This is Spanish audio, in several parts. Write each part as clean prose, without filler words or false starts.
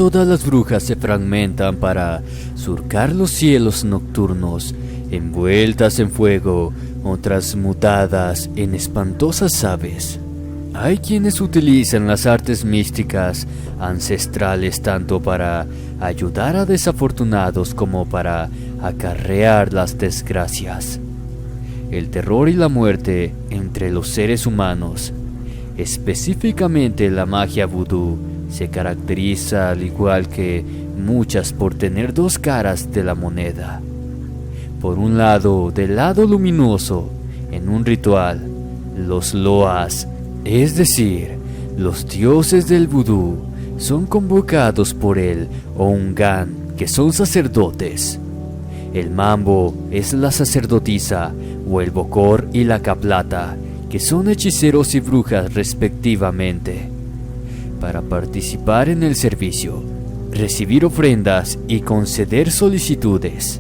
todas las brujas se fragmentan para surcar los cielos nocturnos, envueltas en fuego o transmutadas en espantosas aves. Hay quienes utilizan las artes místicas ancestrales tanto para ayudar a desafortunados como para acarrear las desgracias. El terror y la muerte entre los seres humanos, específicamente la magia vudú, se caracteriza al igual que muchas por tener dos caras de la moneda. Por un lado, del lado luminoso, en un ritual, los loas, es decir, los dioses del vudú, son convocados por el Oungan, que son sacerdotes. El mambo es la sacerdotisa, o el bokor y la caplata, que son hechiceros y brujas respectivamente. Para participar en el servicio, recibir ofrendas y conceder solicitudes,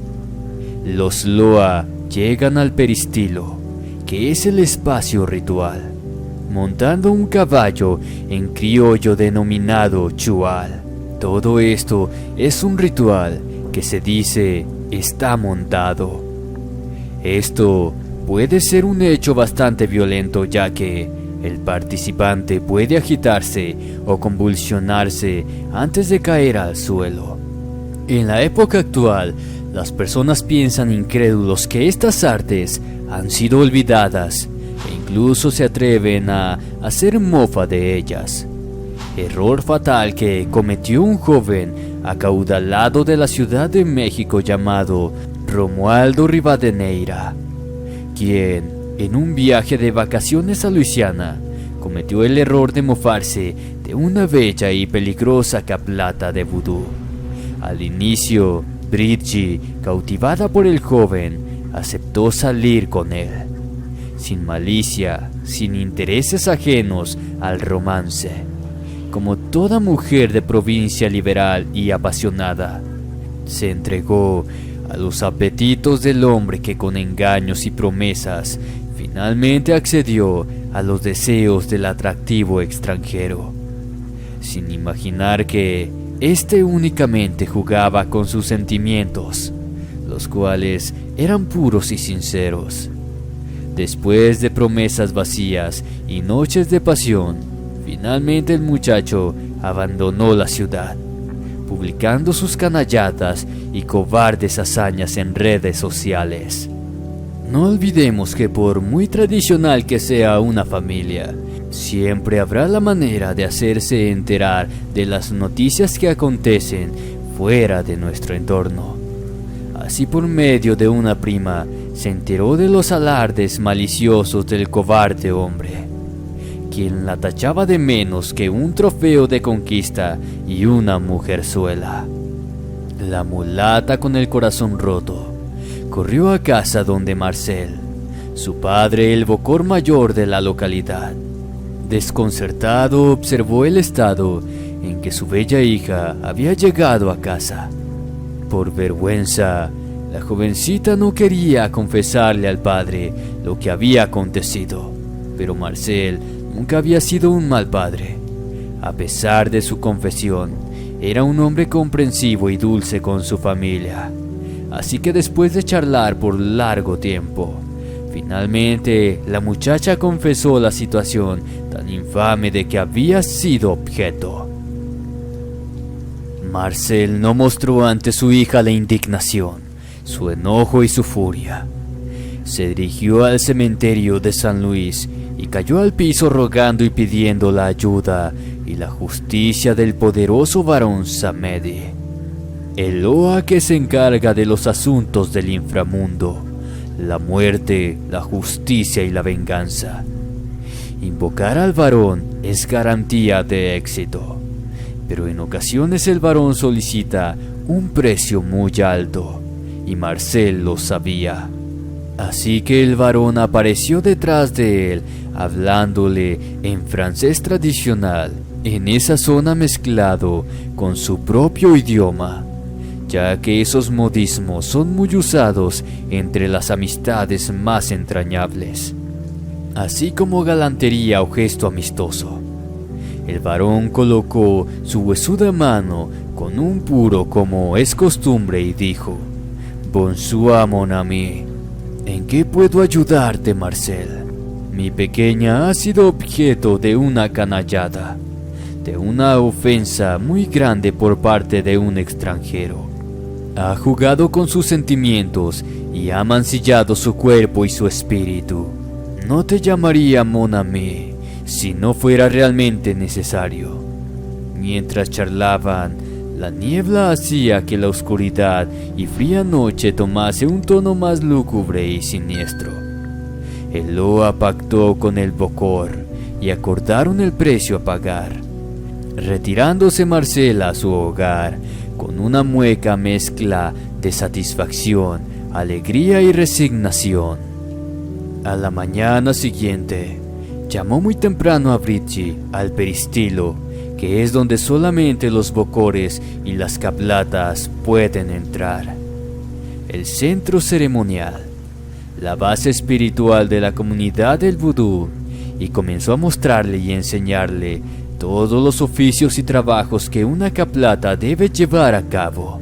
los loa llegan al peristilo, que es el espacio ritual, montando un caballo en criollo denominado chual. Todo esto es un ritual que se dice está montado. Esto puede ser un hecho bastante violento, ya que el participante puede agitarse o convulsionarse antes de caer al suelo. En la época actual, las personas piensan incrédulos que estas artes han sido olvidadas e incluso se atreven a hacer mofa de ellas. Error fatal que cometió un joven acaudalado de la Ciudad de México llamado Romualdo Rivadeneira, quien en un viaje de vacaciones a Luisiana cometió el error de mofarse de una bella y peligrosa caplata de vudú. Al inicio, Bridgie, cautivada por el joven, aceptó salir con él, sin malicia, sin intereses ajenos al romance, como toda mujer de provincia liberal y apasionada. Se entregó a los apetitos del hombre que con engaños y promesas finalmente accedió a los deseos del atractivo extranjero, sin imaginar que éste únicamente jugaba con sus sentimientos, los cuales eran puros y sinceros. Después de promesas vacías y noches de pasión, finalmente el muchacho abandonó la ciudad, publicando sus canalladas y cobardes hazañas en redes sociales. No olvidemos que por muy tradicional que sea una familia, siempre habrá la manera de hacerse enterar de las noticias que acontecen fuera de nuestro entorno. Así, por medio de una prima, se enteró de los alardes maliciosos del cobarde hombre, quien la tachaba de menos que un trofeo de conquista y una mujerzuela. La mulata, con el corazón roto, corrió a casa donde Marcel, su padre, el bokor mayor de la localidad. Desconcertado, observó el estado en que su bella hija había llegado a casa. Por vergüenza, la jovencita no quería confesarle al padre lo que había acontecido, pero Marcel nunca había sido un mal padre. A pesar de su confesión, era un hombre comprensivo y dulce con su familia. Así que después de charlar por largo tiempo, finalmente la muchacha confesó la situación tan infame de que había sido objeto. Marcel no mostró ante su hija la indignación, su enojo y su furia. Se dirigió al cementerio de San Luis y cayó al piso rogando y pidiendo la ayuda y la justicia del poderoso varón Samedi, el loa que se encarga de los asuntos del inframundo, la muerte, la justicia y la venganza. Invocar al varón es garantía de éxito, pero en ocasiones el varón solicita un precio muy alto, y Marcel lo sabía. Así que el varón apareció detrás de él, hablándole en francés tradicional, en esa zona mezclado con su propio idioma, ya que esos modismos son muy usados entre las amistades más entrañables, así como galantería o gesto amistoso. El varón colocó su huesuda mano con un puro como es costumbre y dijo: «Bonsoir, mon ami. ¿En qué puedo ayudarte, Marcel? Mi pequeña ha sido objeto de una canallada, de una ofensa muy grande por parte de un extranjero. Ha jugado con sus sentimientos y ha mancillado su cuerpo y su espíritu. No te llamaría mon ami si no fuera realmente necesario». Mientras charlaban, la niebla hacía que la oscuridad y fría noche tomase un tono más lúgubre y siniestro. El Loa pactó con el Bokor y acordaron el precio a pagar, retirándose Marcela a su hogar con una mueca mezcla de satisfacción, alegría y resignación. A la mañana siguiente, llamó muy temprano a Bridgie al peristilo, que es donde solamente los Bokores y las Kaplatas pueden entrar. El centro ceremonial, la base espiritual de la comunidad del vudú, y comenzó a mostrarle y enseñarle todos los oficios y trabajos que una Kaplata debe llevar a cabo.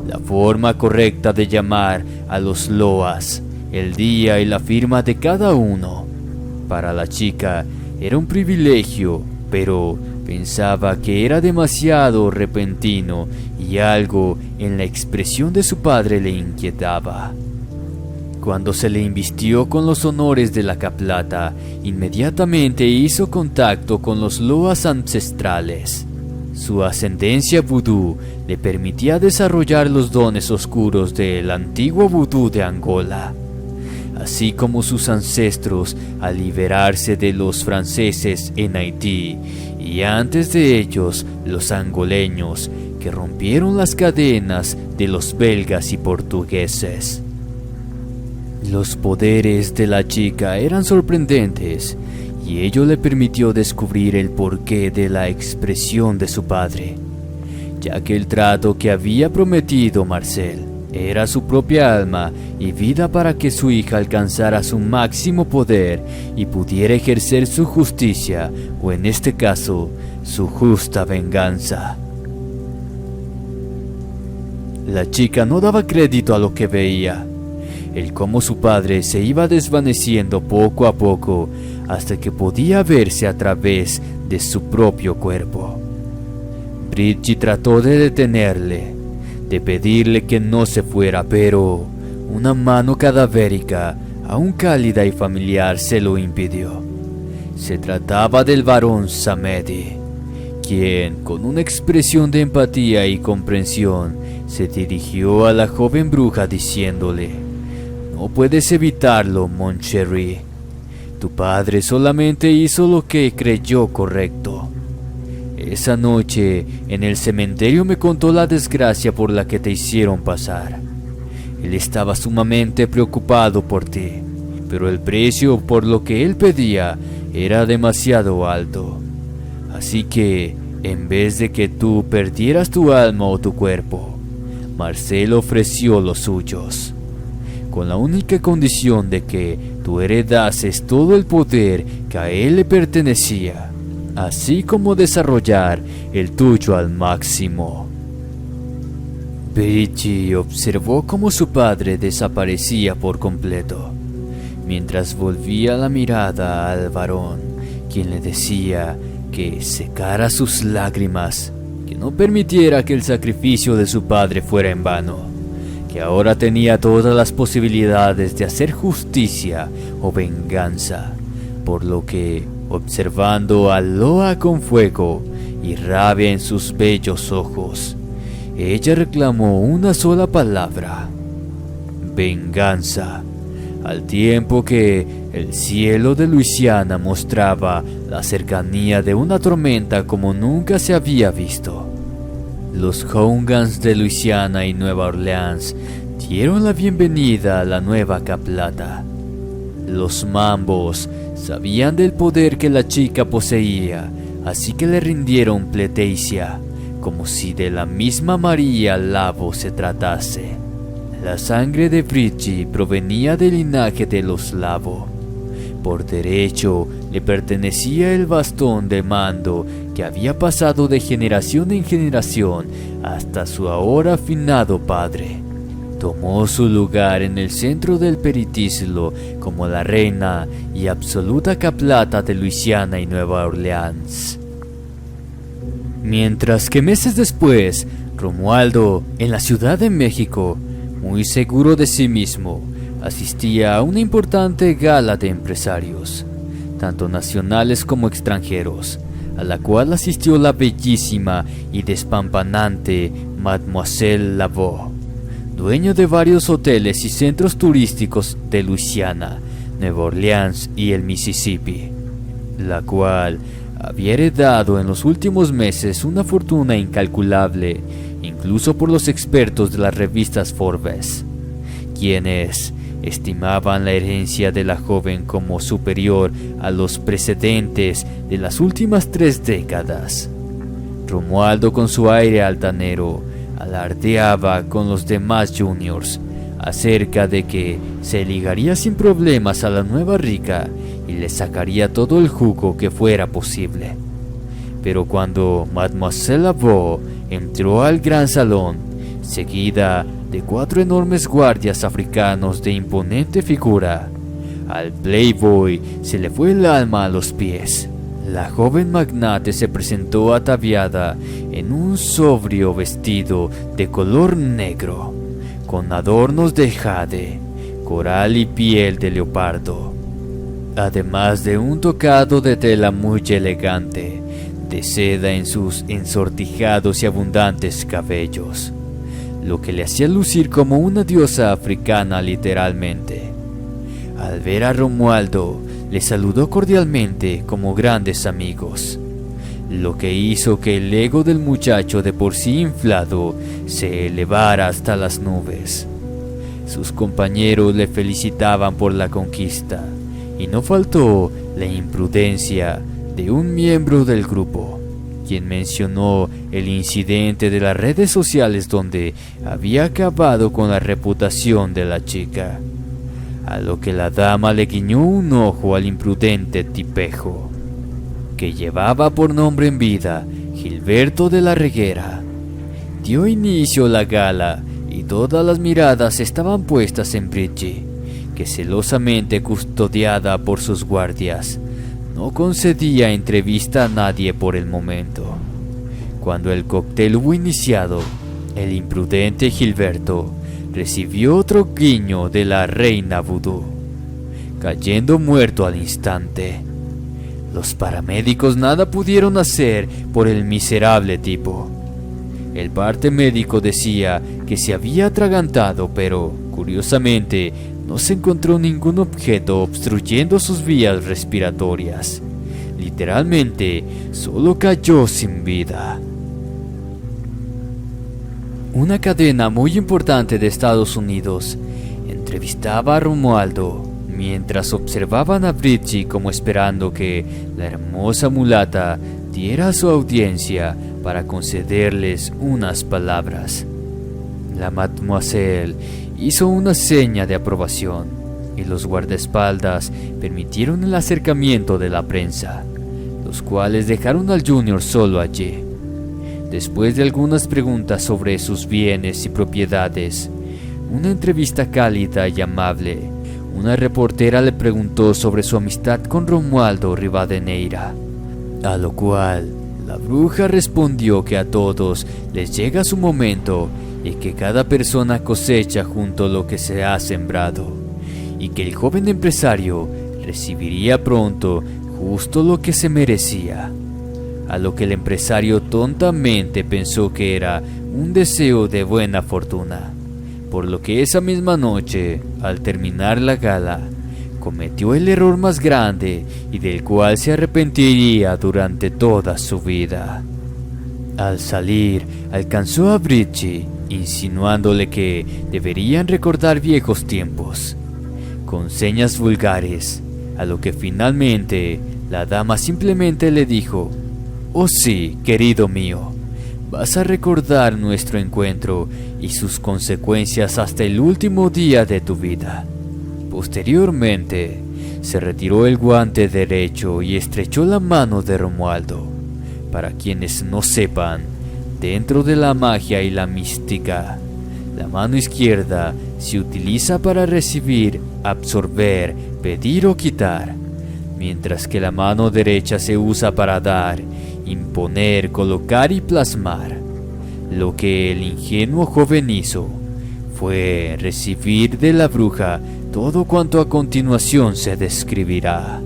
La forma correcta de llamar a los Loas, el día y la firma de cada uno. Para la chica era un privilegio, pero pensaba que era demasiado repentino y algo en la expresión de su padre le inquietaba. Cuando se le invistió con los honores de la Kaplata, inmediatamente hizo contacto con los Loas ancestrales. Su ascendencia vudú le permitía desarrollar los dones oscuros del antiguo vudú de Angola, así como sus ancestros al liberarse de los franceses en Haití y antes de ellos los angoleños que rompieron las cadenas de los belgas y portugueses. Los poderes de la chica eran sorprendentes y ello le permitió descubrir el porqué de la expresión de su padre, ya que el trato que había prometido Marcel era su propia alma y vida para que su hija alcanzara su máximo poder y pudiera ejercer su justicia, o en este caso, su justa venganza. La chica no daba crédito a lo que veía, el cómo su padre se iba desvaneciendo poco a poco hasta que podía verse a través de su propio cuerpo. Bridgie trató de detenerle, de pedirle que no se fuera, pero una mano cadavérica, aún cálida y familiar, se lo impidió. Se trataba del varón Samedi, quien, con una expresión de empatía y comprensión, se dirigió a la joven bruja diciéndole: «No puedes evitarlo, mon chéri. Tu padre solamente hizo lo que creyó correcto. Esa noche, en el cementerio me contó la desgracia por la que te hicieron pasar. Él estaba sumamente preocupado por ti, pero el precio por lo que él pedía era demasiado alto. Así que, en vez de que tú perdieras tu alma o tu cuerpo, Marcel ofreció los suyos, con la única condición de que tú heredases todo el poder que a él le pertenecía, así como desarrollar el tuyo al máximo». Bridgie observó cómo su padre desaparecía por completo, mientras volvía la mirada al varón, quien le decía que secara sus lágrimas, que no permitiera que el sacrificio de su padre fuera en vano, que ahora tenía todas las posibilidades de hacer justicia o venganza, por lo que, observando a Loa con fuego y rabia en sus bellos ojos, ella reclamó una sola palabra: venganza, al tiempo que el cielo de Luisiana mostraba la cercanía de una tormenta como nunca se había visto. Los Hongans de Luisiana y Nueva Orleans dieron la bienvenida a la nueva Kaplata. Los Mambos sabían del poder que la chica poseía, así que le rindieron pleitesía, como si de la misma María Lavo se tratase. La sangre de Bridgie provenía del linaje de los Lavo. Por derecho, le pertenecía el bastón de mando que había pasado de generación en generación hasta su ahora finado padre. Tomó su lugar en el centro del peritísilo como la reina y absoluta caplata de Luisiana y Nueva Orleans. Mientras que meses después, Romualdo, en la Ciudad de México, muy seguro de sí mismo, asistía a una importante gala de empresarios, tanto nacionales como extranjeros, a la cual asistió la bellísima y despampanante Mademoiselle Laveau, dueño de varios hoteles y centros turísticos de Luisiana, Nueva Orleans y el Mississippi, la cual había heredado en los últimos meses una fortuna incalculable, incluso por los expertos de las revistas Forbes, quienes estimaban la herencia de la joven como superior a los precedentes de las últimas 3 décadas. Romualdo, con su aire altanero, alardeaba con los demás juniors acerca de que se ligaría sin problemas a la nueva rica y le sacaría todo el jugo que fuera posible. Pero cuando Mademoiselle Laveau entró al gran salón, seguida de 4 enormes guardias africanos de imponente figura, al playboy se le fue el alma a los pies. La joven magnate se presentó ataviada en un sobrio vestido de color negro, con adornos de jade, coral y piel de leopardo, además de un tocado de tela muy elegante, de seda en sus ensortijados y abundantes cabellos, lo que le hacía lucir como una diosa africana literalmente. Al ver a Romualdo, le saludó cordialmente como grandes amigos, lo que hizo que el ego del muchacho, de por sí inflado, se elevara hasta las nubes. Sus compañeros le felicitaban por la conquista, y no faltó la imprudencia de un miembro del grupo, quien mencionó el incidente de las redes sociales donde había acabado con la reputación de la chica, a lo que la dama le guiñó un ojo al imprudente tipejo, que llevaba por nombre en vida Gilberto de la Reguera. Dio inicio la gala y todas las miradas estaban puestas en Bridgie, que celosamente custodiada por sus guardias, no concedía entrevista a nadie por el momento. Cuando el cóctel hubo iniciado, el imprudente Gilberto recibió otro guiño de la reina vudú, cayendo muerto al instante. Los paramédicos nada pudieron hacer por el miserable tipo. El parte médico decía que se había atragantado, pero, curiosamente, no se encontró ningún objeto obstruyendo sus vías respiratorias. Literalmente, solo cayó sin vida. Una cadena muy importante de Estados Unidos entrevistaba a Romualdo mientras observaban a Bridgie como esperando que la hermosa mulata diera a su audiencia para concederles unas palabras. La mademoiselle hizo una seña de aprobación y los guardaespaldas permitieron el acercamiento de la prensa, los cuales dejaron al junior solo allí. Después de algunas preguntas sobre sus bienes y propiedades, una entrevista cálida y amable, una reportera le preguntó sobre su amistad con Romualdo Rivadeneira, a lo cual la bruja respondió que a todos les llega su momento y que cada persona cosecha junto a lo que se ha sembrado, y que el joven empresario recibiría pronto justo lo que se merecía. A lo que el empresario tontamente pensó que era un deseo de buena fortuna, por lo que esa misma noche, al terminar la gala, cometió el error más grande y del cual se arrepentiría durante toda su vida. Al salir, alcanzó a Bridgie, insinuándole que deberían recordar viejos tiempos, con señas vulgares, a lo que finalmente la dama simplemente le dijo: «Oh sí, querido mío, vas a recordar nuestro encuentro y sus consecuencias hasta el último día de tu vida». Posteriormente, Se retiró el guante derecho y estrechó la mano de Romualdo. Para quienes no sepan, dentro de la magia y la mística, la mano izquierda se utiliza para recibir, absorber, pedir o quitar, mientras que la mano derecha se usa para dar, imponer, colocar y plasmar. Lo que el ingenuo joven hizo fue recibir de la bruja todo cuanto a continuación se describirá.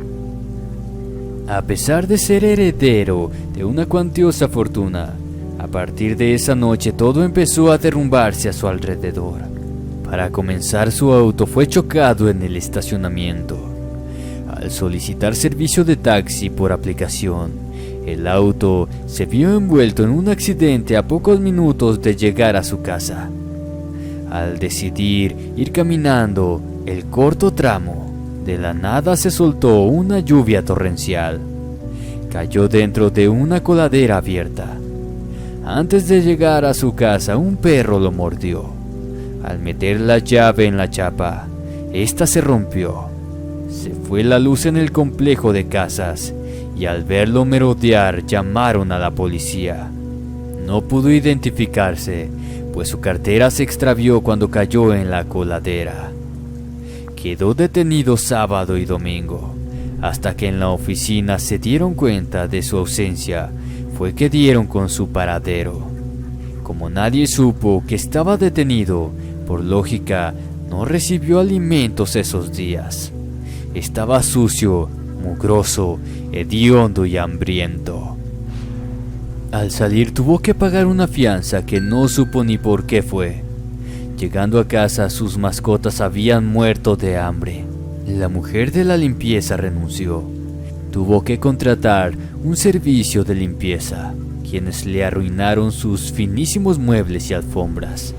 A pesar de ser heredero de una cuantiosa fortuna, a partir de esa noche todo empezó a derrumbarse a su alrededor. Para comenzar, su auto fue chocado en el estacionamiento. Al solicitar servicio de taxi por aplicación, el auto se vio envuelto en un accidente a pocos minutos de llegar a su casa. Al decidir ir caminando el corto tramo, de la nada se soltó una lluvia torrencial. Cayó dentro de una coladera abierta. Antes de llegar a su casa, un perro lo mordió. Al meter la llave en la chapa, esta se rompió. Se fue la luz en el complejo de casas y al verlo merodear llamaron a la policía. No pudo identificarse, pues su cartera se extravió cuando cayó en la coladera. Quedó detenido sábado y domingo, hasta que en la oficina se dieron cuenta de su ausencia, fue que dieron con su paradero. Como nadie supo que estaba detenido, por lógica, no recibió alimentos esos días. Estaba sucio, mugroso, hediondo y hambriento. Al salir tuvo que pagar una fianza que no supo ni por qué fue. Llegando a casa, sus mascotas habían muerto de hambre. La mujer de la limpieza renunció. Tuvo que contratar un servicio de limpieza, quienes le arruinaron sus finísimos muebles y alfombras,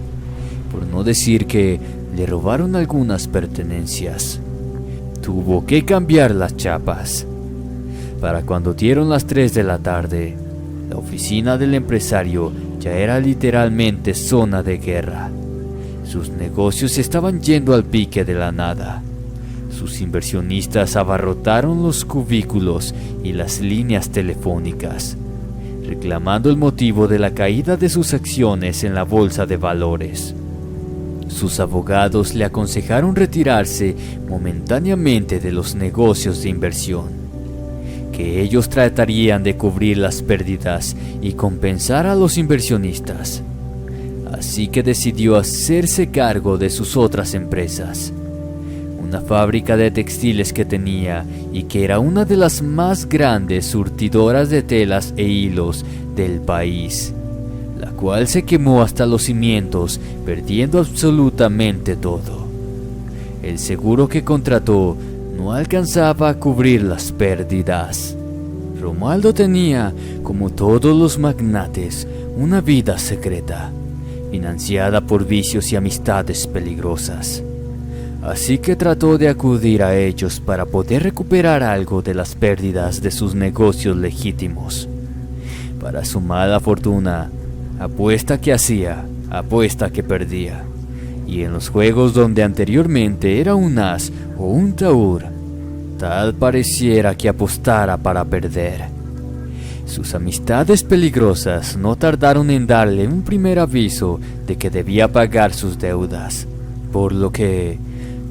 por no decir que le robaron algunas pertenencias. Tuvo que cambiar las chapas. Para cuando dieron las 3 de la tarde, la oficina del empresario ya era literalmente zona de guerra. Sus negocios estaban yendo al pique de la nada. Sus inversionistas abarrotaron los cubículos y las líneas telefónicas, reclamando el motivo de la caída de sus acciones en la bolsa de valores. Sus abogados le aconsejaron retirarse momentáneamente de los negocios de inversión, que ellos tratarían de cubrir las pérdidas y compensar a los inversionistas. Así que decidió hacerse cargo de sus otras empresas. Una fábrica de textiles que tenía y que era una de las más grandes surtidoras de telas e hilos del país, la cual se quemó hasta los cimientos, perdiendo absolutamente todo. El seguro que contrató no alcanzaba a cubrir las pérdidas. Romualdo tenía, como todos los magnates, una vida secreta, financiada por vicios y amistades peligrosas. Así que trató de acudir a ellos para poder recuperar algo de las pérdidas de sus negocios legítimos. Para su mala fortuna, apuesta que hacía, apuesta que perdía. Y en los juegos donde anteriormente era un as o un taur, tal pareciera que apostara para perder. Sus amistades peligrosas no tardaron en darle un primer aviso de que debía pagar sus deudas, por lo que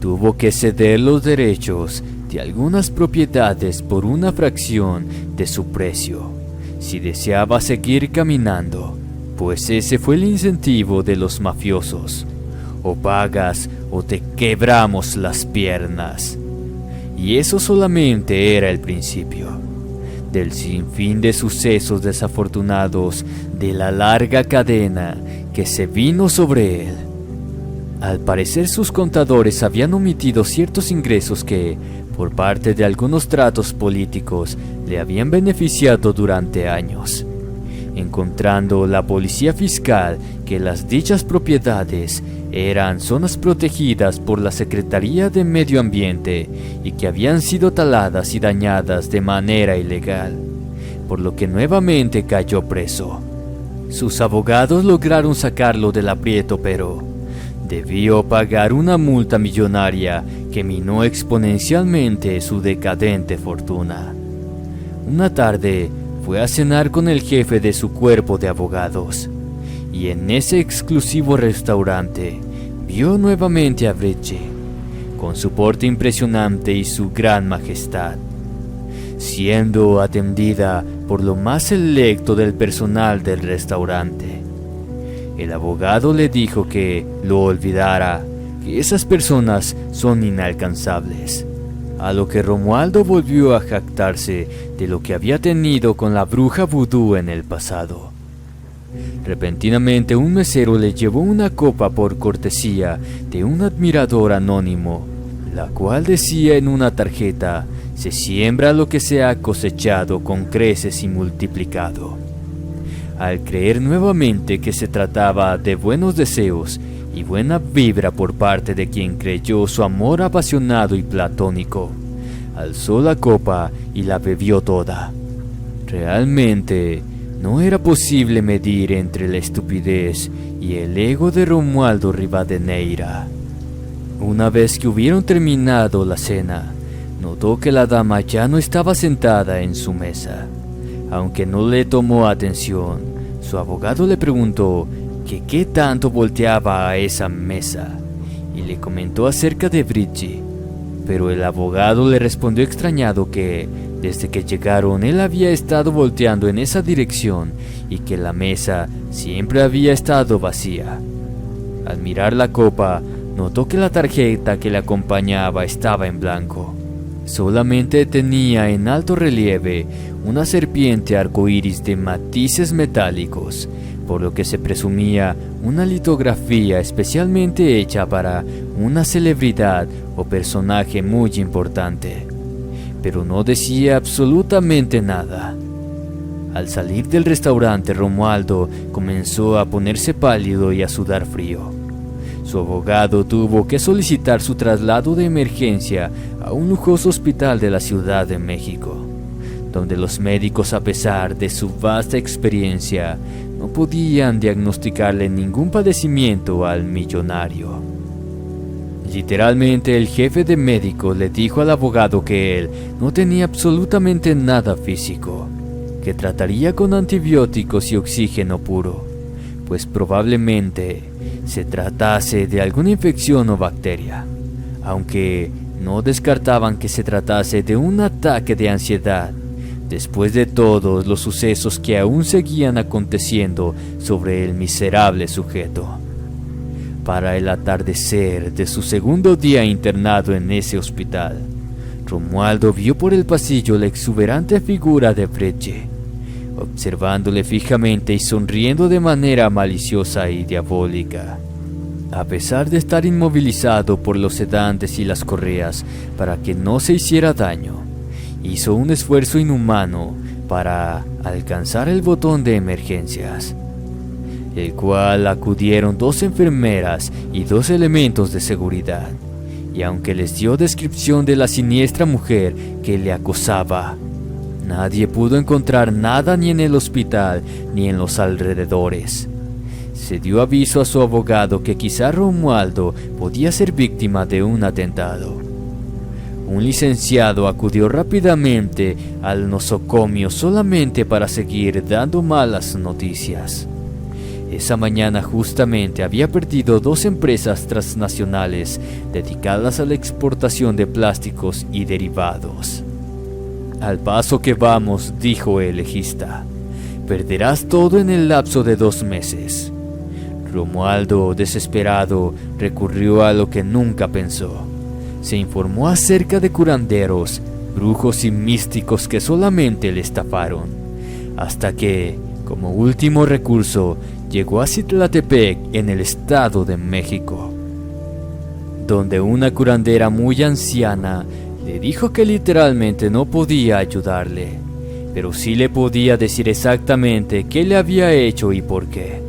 tuvo que ceder los derechos de algunas propiedades por una fracción de su precio, si deseaba seguir caminando, pues ese fue el incentivo de los mafiosos: o pagas o te quebramos las piernas. Y eso solamente era el principio del sinfín de sucesos desafortunados de la larga cadena que se vino sobre él. Al parecer, sus contadores habían omitido ciertos ingresos que, por parte de algunos tratos políticos, le habían beneficiado durante años, encontrando la policía fiscal que las dichas propiedades eran zonas protegidas por la Secretaría de Medio Ambiente y que habían sido taladas y dañadas de manera ilegal, por lo que nuevamente cayó preso. Sus abogados lograron sacarlo del aprieto, pero debió pagar una multa millonaria que minó exponencialmente su decadente fortuna. Una tarde fue a cenar con el jefe de su cuerpo de abogados, y en ese exclusivo restaurante vio nuevamente a Bridget, con su porte impresionante y su gran majestad, siendo atendida por lo más selecto del personal del restaurante. El abogado le dijo que lo olvidara, que esas personas son inalcanzables, a lo que Romualdo volvió a jactarse de lo que había tenido con la bruja vudú en el pasado. Repentinamente un mesero le llevó una copa por cortesía de un admirador anónimo, la cual decía en una tarjeta: se siembra lo que se ha cosechado con creces y multiplicado. Al creer nuevamente que se trataba de buenos deseos y buena vibra por parte de quien creyó su amor apasionado y platónico, alzó la copa y la bebió toda. Realmente no era posible medir entre la estupidez y el ego de Romualdo Rivadeneira. Una vez que hubieron terminado la cena, notó que la dama ya no estaba sentada en su mesa. Aunque no le tomó atención, su abogado le preguntó que qué tanto volteaba a esa mesa y le comentó acerca de Bridget, pero el abogado le respondió extrañado que desde que llegaron él había estado volteando en esa dirección y que la mesa siempre había estado vacía. Al mirar la copa, notó que la tarjeta que le acompañaba estaba en blanco. Solamente tenía en alto relieve una serpiente arcoíris de matices metálicos, por lo que se presumía una litografía especialmente hecha para una celebridad o personaje muy importante, pero no decía absolutamente nada. Al salir del restaurante, Romualdo comenzó a ponerse pálido y a sudar frío. Su abogado tuvo que solicitar su traslado de emergencia a un lujoso hospital de la Ciudad de México, donde los médicos, a pesar de su vasta experiencia, no podían diagnosticarle ningún padecimiento al millonario. Literalmente, el jefe de médicos le dijo al abogado que él no tenía absolutamente nada físico, que trataría con antibióticos y oxígeno puro, pues probablemente se tratase de alguna infección o bacteria, aunque no descartaban que se tratase de un ataque de ansiedad, después de todos los sucesos que aún seguían aconteciendo sobre el miserable sujeto. Para el atardecer de su segundo día internado en ese hospital, Romualdo vio por el pasillo la exuberante figura de Bridget, observándole fijamente y sonriendo de manera maliciosa y diabólica. A pesar de estar inmovilizado por los sedantes y las correas para que no se hiciera daño, hizo un esfuerzo inhumano para alcanzar el botón de emergencias, el cual acudieron 2 enfermeras y 2 elementos de seguridad, y aunque les dio descripción de la siniestra mujer que le acosaba, nadie pudo encontrar nada ni en el hospital ni en los alrededores. Se dio aviso a su abogado que quizá Romualdo podía ser víctima de un atentado. Un licenciado acudió rápidamente al nosocomio solamente para seguir dando malas noticias. Esa mañana justamente había perdido 2 empresas transnacionales dedicadas a la exportación de plásticos y derivados. «Al paso que vamos», dijo el legista, «perderás todo en el lapso de 2 meses». Romualdo, desesperado, recurrió a lo que nunca pensó. Se informó acerca de curanderos, brujos y místicos que solamente le estafaron, hasta que, como último recurso, llegó a Citlaltepec en el Estado de México, donde una curandera muy anciana le dijo que literalmente no podía ayudarle, pero sí le podía decir exactamente qué le había hecho y por qué.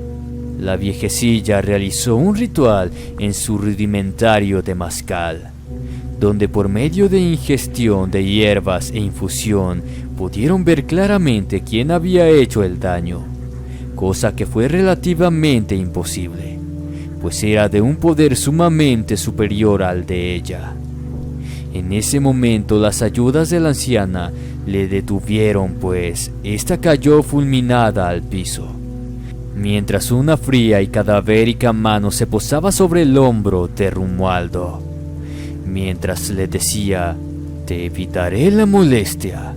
La viejecilla realizó un ritual en su rudimentario temazcal, donde por medio de ingestión de hierbas e infusión pudieron ver claramente quién había hecho el daño, cosa que fue relativamente imposible, pues era de un poder sumamente superior al de ella. En ese momento las ayudas de la anciana le detuvieron, pues ésta cayó fulminada al piso, mientras una fría y cadavérica mano se posaba sobre el hombro de Romualdo, mientras le decía: «Te evitaré la molestia.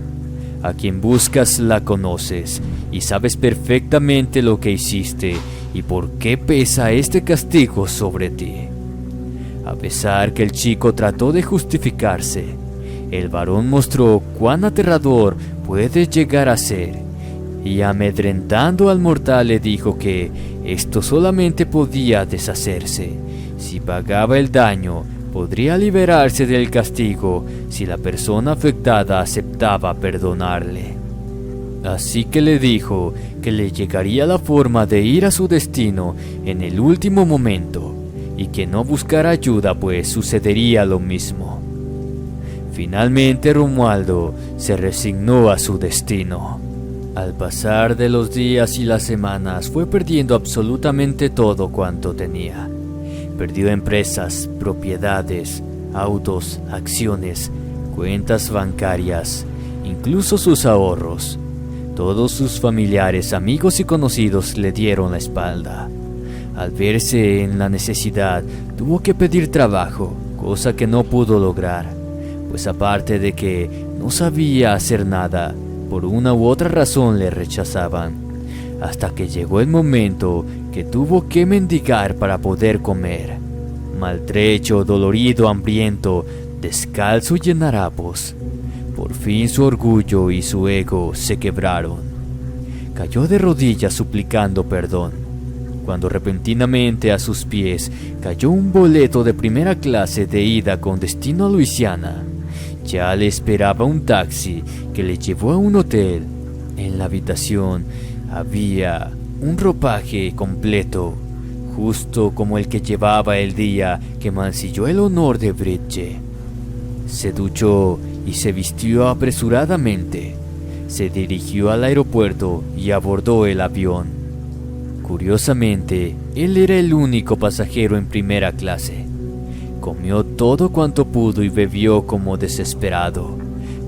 A quien buscas la conoces y sabes perfectamente lo que hiciste y por qué pesa este castigo sobre ti». A pesar que el chico trató de justificarse, el varón mostró cuán aterrador puede llegar a ser, y amedrentando al mortal le dijo que esto solamente podía deshacerse si pagaba el daño. Podría liberarse del castigo si la persona afectada aceptaba perdonarle. Así que le dijo que le llegaría la forma de ir a su destino en el último momento y que no buscara ayuda, pues sucedería lo mismo. Finalmente Romualdo se resignó a su destino. Al pasar de los días y las semanas fue perdiendo absolutamente todo cuanto tenía. Perdió empresas, propiedades, autos, acciones, cuentas bancarias, incluso sus ahorros. Todos sus familiares, amigos y conocidos le dieron la espalda. Al verse en la necesidad, tuvo que pedir trabajo, cosa que no pudo lograr, pues aparte de que no sabía hacer nada, por una u otra razón le rechazaban, hasta que llegó el momento que tuvo que mendigar para poder comer. Maltrecho, dolorido, hambriento, descalzo y en harapos, por fin su orgullo y su ego se quebraron. Cayó de rodillas suplicando perdón, cuando repentinamente a sus pies cayó un boleto de primera clase de ida con destino a Luisiana. Ya le esperaba un taxi que le llevó a un hotel. En la habitación había un ropaje completo, justo como el que llevaba el día que mancilló el honor de Bridget. Se duchó y se vistió apresuradamente. Se dirigió al aeropuerto y abordó el avión. Curiosamente, él era el único pasajero en primera clase. Comió todo cuanto pudo y bebió como desesperado,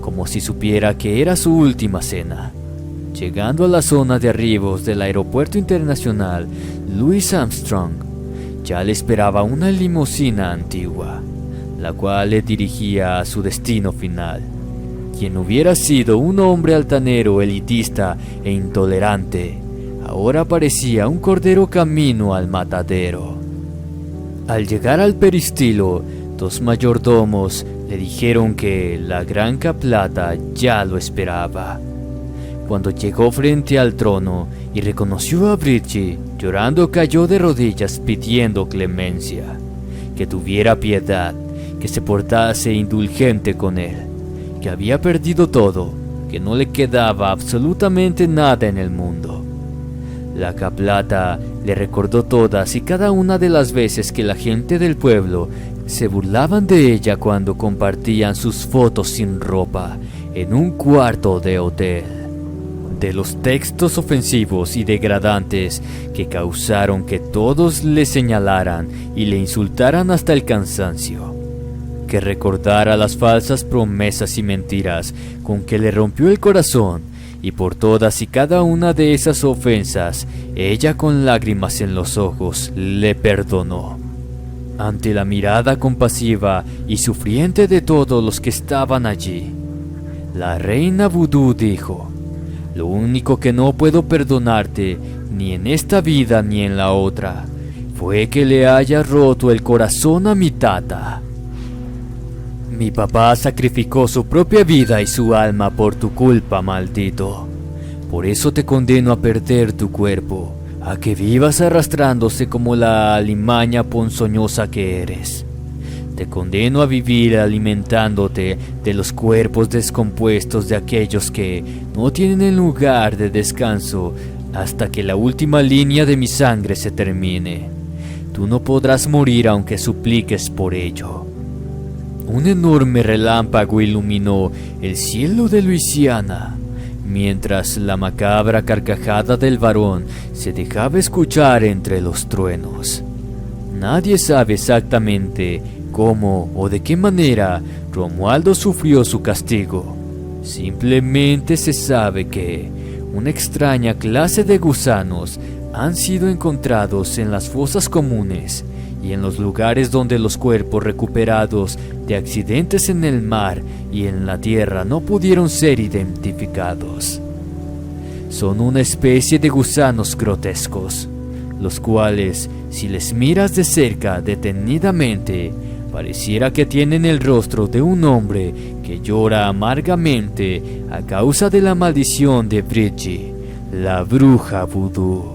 como si supiera que era su última cena. Llegando a la zona de arribos del aeropuerto internacional Louis Armstrong, ya le esperaba una limusina antigua, la cual le dirigía a su destino final. Quien hubiera sido un hombre altanero, elitista e intolerante, ahora parecía un cordero camino al matadero. Al llegar al peristilo, dos mayordomos le dijeron que la gran caplata ya lo esperaba. Cuando llegó frente al trono y reconoció a Bridget, llorando cayó de rodillas pidiendo clemencia, que tuviera piedad, que se portase indulgente con él, que había perdido todo, que no le quedaba absolutamente nada en el mundo. La caplata le recordó todas y cada una de las veces que la gente del pueblo se burlaban de ella cuando compartían sus fotos sin ropa en un cuarto de hotel, de los textos ofensivos y degradantes que causaron que todos le señalaran y le insultaran hasta el cansancio, que recordara las falsas promesas y mentiras con que le rompió el corazón. Y por todas y cada una de esas ofensas, ella con lágrimas en los ojos le perdonó. Ante la mirada compasiva y sufriente de todos los que estaban allí, la reina Vudú dijo: «Lo único que no puedo perdonarte, ni en esta vida ni en la otra, fue que le hayas roto el corazón a mi tata. Mi papá sacrificó su propia vida y su alma por tu culpa, maldito. Por eso te condeno a perder tu cuerpo, a que vivas arrastrándose como la alimaña ponzoñosa que eres. Te condeno a vivir alimentándote de los cuerpos descompuestos de aquellos que no tienen lugar de descanso hasta que la última línea de mi sangre se termine. Tú no podrás morir aunque supliques por ello». Un enorme relámpago iluminó el cielo de Luisiana, mientras la macabra carcajada del varón se dejaba escuchar entre los truenos. Nadie sabe exactamente cómo o de qué manera Romualdo sufrió su castigo. Simplemente se sabe que una extraña clase de gusanos han sido encontrados en las fosas comunes y en los lugares donde los cuerpos recuperados de accidentes en el mar y en la tierra no pudieron ser identificados. Son una especie de gusanos grotescos, los cuales, si les miras de cerca detenidamente, pareciera que tienen el rostro de un hombre que llora amargamente a causa de la maldición de Bridgie, la bruja vudú.